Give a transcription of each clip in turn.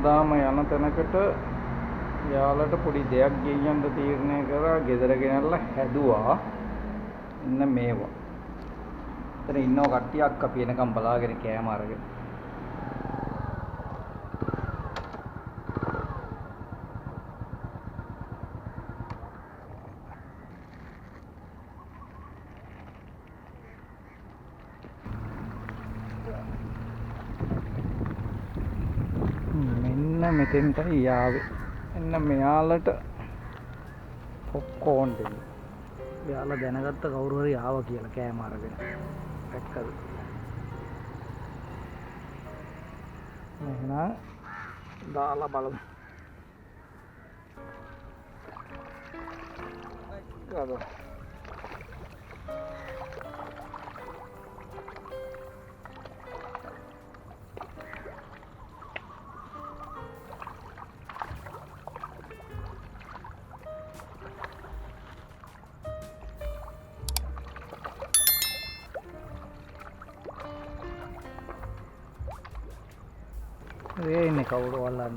හැමදාම යන තැනකට යාලට පොඩි දෙයක් ගෙනියන්න තීරණය කරා. ගෙදර ගෙනල්ලා හැදුවා. ඉන්න මේවා. එතන ඉන්නව කට්ටියක් අපි එනකම් බලාගෙන කෑම අරගෙන. මෙතෙන්ටයි යාවේ. එන්න මෙයාලට පොප්කෝන් දෙන්න. එයාලා දැනගත්ත කවුරු හරි ආවා කියලා කෑම අරගෙන. දැක්කද? එහෙනම් දාලා බලමු. ගාලා ඒ ඉන්නේ කවුරු වල්ලන්න.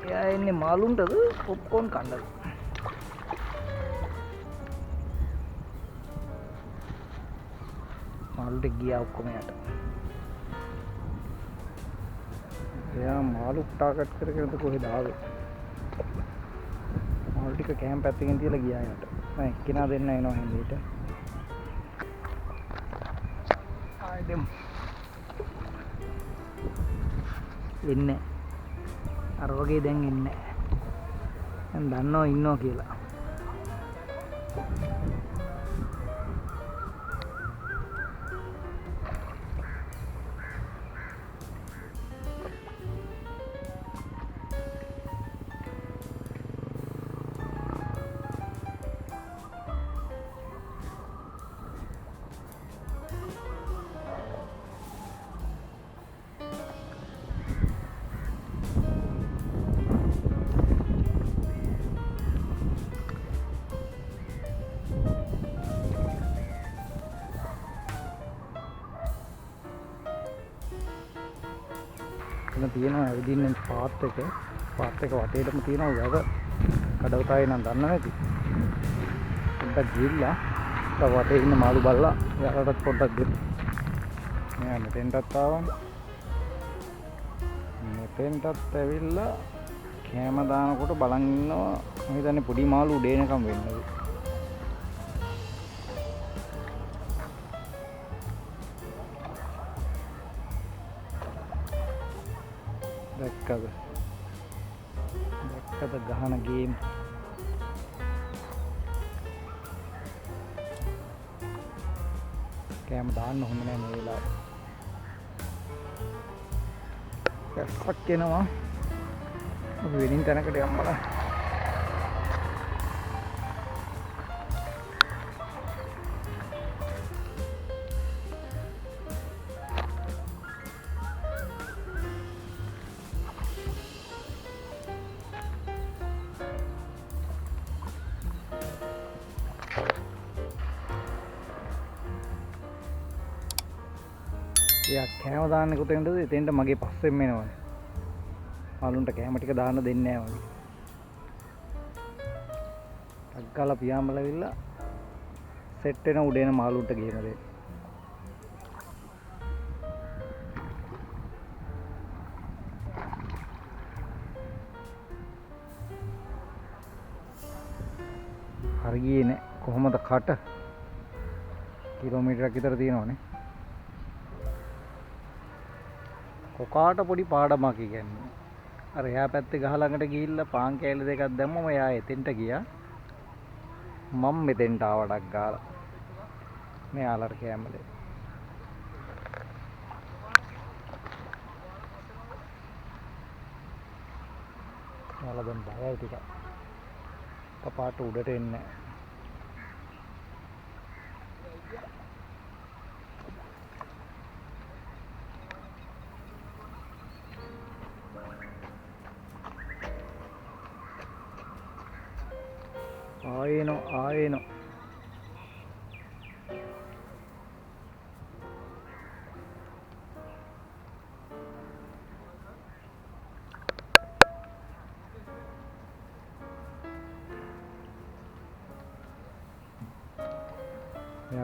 එයා ඉන්නේ මාළුන්ටද පොප්කෝන් කන්නද? මාළුට ගියා ඔක්කොම යට. එයා මාළු ටාගට් කරගෙනද කොහෙද ආවේ? මාළු ටික කැම්ප් පැත්තකින් තියලා ගියා යට. මම එක්කිනා දෙන්න එනවා හෙන්දේට. ආයෙත් එන්නේ අර වගේ දැන් එන්නේ දැන් දන්නවා ඉන්නවා කියලා. එතන තියෙනවා ඇවිදින්න පාත් එක වටේටම තියෙනවා වැව. කඩවතාවේ නම් දන්නව නැති. පොඩ්ඩක් ගිහිල්ලා වටේ ඉන්න මාළු බල්ලා යාලටත් පොඩ්ඩක් දෙන්න. මෙයා මෙතෙන්ටත් ආවනේ. මෙතෙන්ටත් ඇවිල්ලා කෑම දානකොට බලන් ඉන්නවා. මම හිතන්නේ පොඩි මාළු උඩ එනකම් වෙන්නේ. දැක්කද ගහන ගේම්. කෑම දාන්න හොඳ නෑ මේ වෙලාවේ. කැස්සක් එනවා. අපි වෙනින් තැනකට යන්න බලන්න. එයා කෑම දාන්නේ කොතෙන්ද? එතෙන්ට මගේ පස්සෙන් එනවනේ. මාළුන්ට කෑම ටික දාන්න දෙන්නේ නැහැ වගේ. අග්ගලා පියාඹලා ඇවිල්ලා සෙට් වෙන උඩ එන මාළුන්ට ගේම දෙන්න. හරි ගියේ නෑ. කොහොමද කට? කිලෝමීටරයක් විතර තියෙනවනේ. කොකාට පොඩි පාඩමක් කියන්නේ. අර එහා පැත්තේ ගහ ළඟට ගිහිල්ලා පාන් කෑලි දෙකක් දැම්මම එයා එතෙන්ට ගියා. මම මෙතෙන්ට ආවඩක් ගාලා. මෙයාලට කෑම දෙන්න. යාලා දැන් බයයි ටිකක්. කපාට උඩට එන්නේ. ආයෙනෝ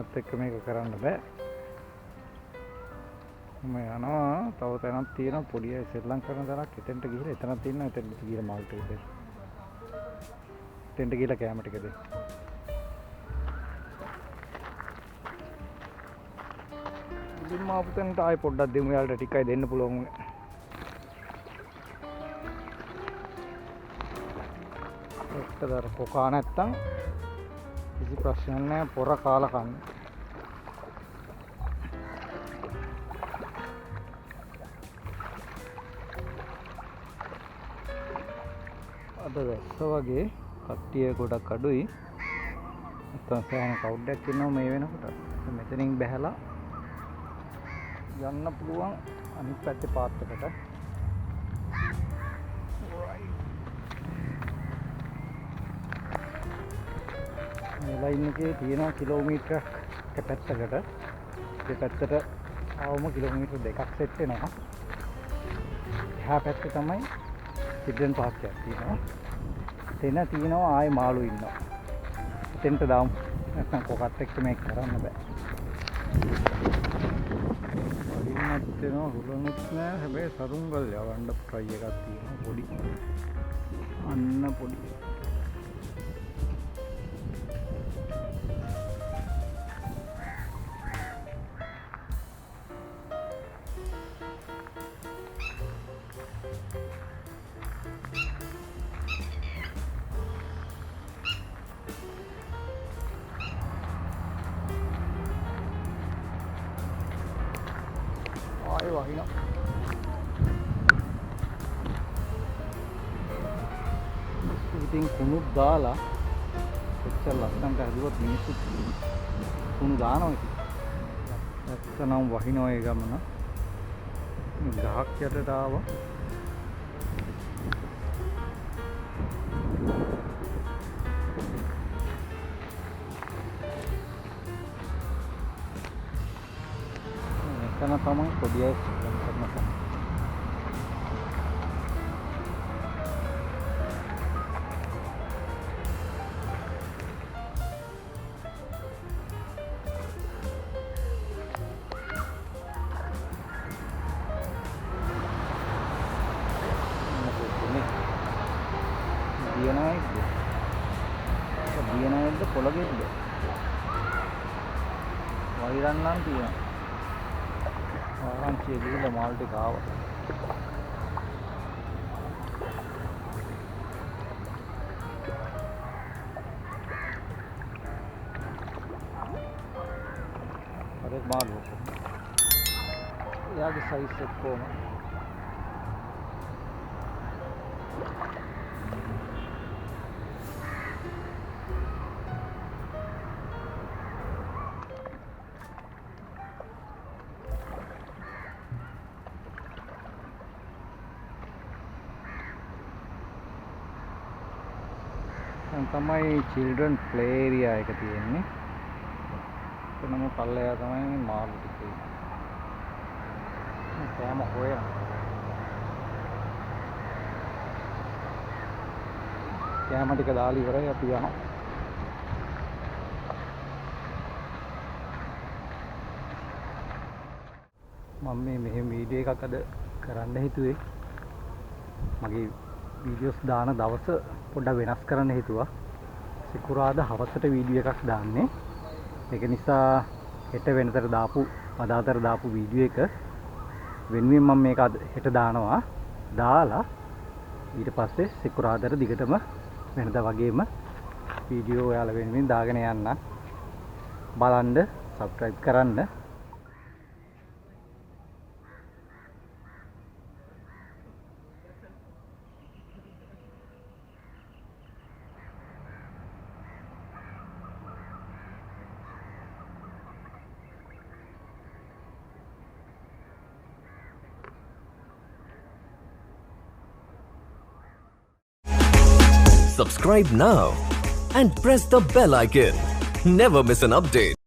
මැෂිනත් එක්ක මේක කරන්න බෑ. මම යනවා තව තැනක් තියෙනවා පොඩි අය සෙල්ලම් කරන තැනක්. එතෙන්ට ගිහලා එතනක් තියෙනවා. එතෙන්ට ගිහලා මාල් ටික දෙන්න. එතෙන්ට ගිහලා කැම ටික දෙන්න. ඉතින් මම අපතන්ට ආයෙ පොඩ්ඩක් දෙමු. යාළුවට ටිකයි දෙන්න පුළුවන් උනේ. එක්කදර කොකා නැත්තම් කිසි ප්‍රශ්නයක් නැහැ. පොර කාලා කන්න. අද වැස්ස වගේ කට්ටිය ගොඩක් අඩුයි. නැත්තම් සෑහෙන කවුඩ් එකක් ඉන්නවා මේ වෙනකොට. මෙතනින් බැහැලා යන්න පුළුවන් අනිත් පැත්තේ පාත් එකට. මේ ලයින් එකේ තියෙනවා කිලෝමීටරයක් එක පැත්තකට. ඒ පැත්තට ආවම කිලෝමීටර් දෙකක් සෙට් වෙනවා. එහා පැත්තේ තමයි චිල්ඩ්‍රන් පාක් එකක් තියෙනවා. එතන තියෙනවා ආයේ මාළු ඉන්නවා. එතෙන්ට දාමු. නැත්නම් කොකත් එක්ක මේක කරන්න බෑ. වලින්වත් වෙනවා හුලනුත් නෑ. හැබැයි සරුංගල් යවන්න ට්‍රයි එකක් තියෙනවා පොඩි. අන්න පොඩි. ආයෙ වහිනවා. ඉතින් කුණුත් දාලා එච්චර ලස්සනට හදුවත් මිනිස්සු කුණු දානවා ඉතින්. නැත්තනම් වහිනවා ඒ ගමන. ගහක් යටට ආවා. එතන තමයි පොඩි අය සෙල්ලම් කරන තැන. දියනයිද පොළගෙද්ද වෛරන්නම් තියෙනවා. ආරංචිය ගිහලා මාල් ටික ආවා. අර මාළු. එයාගේ සයිස් එක කොහොමද? තමයි children play area එක තියෙන්නේ. එතනම පල්ලෙහා තමයි මාළු ටික තියෙන්නේ. කෑම හොයන. කෑම ටික දාලා ඉවරයි අපි යනවා. මම මෙහෙම වීඩියෝ එකක් අද කරන්න හිතුවේ. මගේ වීඩියෝස් දාන දවස පොඩ්ඩක් වෙනස් කරන්න හිතුවා. සිකුරාදා හවසට වීඩියෝ එකක් දාන්නේ. ඒක නිසා හෙට වෙනතර දාපු අදාතර දාපු වීඩියෝ එක වෙනුවෙන් මම මේක හෙට දානවා. දාලා ඊට පස්සේ සිකුරාදාට දිගටම වෙනදා වගේම වීඩියෝ ඔයාලා වෙනුවෙන් දාගෙන යන්න. බලන්න, subscribe කරන්න. Subscribe now and press the bell icon. Never miss an update.